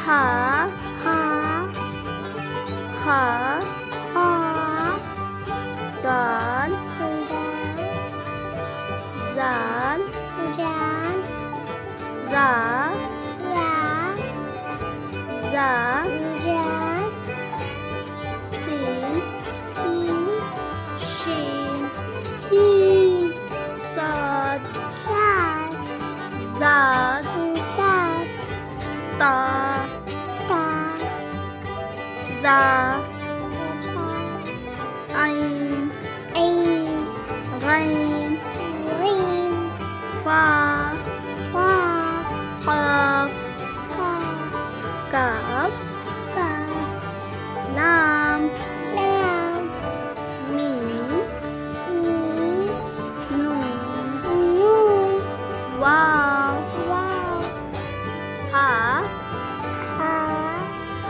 हा हा हा हा दाल दाल जाल जान रा रा जा जान सीन सीन शीन शीन साद सात जाद सात ता ता जा ता आइन ऐन गैन रीन फा फा काफ फा काफ काफ लाम लाम मीम मीम नून नून वाव वाव हा हा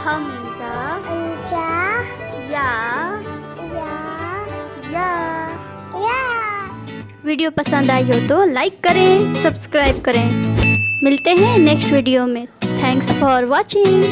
हमजा अंजा या या या। या। वीडियो पसंद आई हो तो लाइक करें, सब्सक्राइब करें। मिलते हैं नेक्स्ट वीडियो में। Thanks for watching.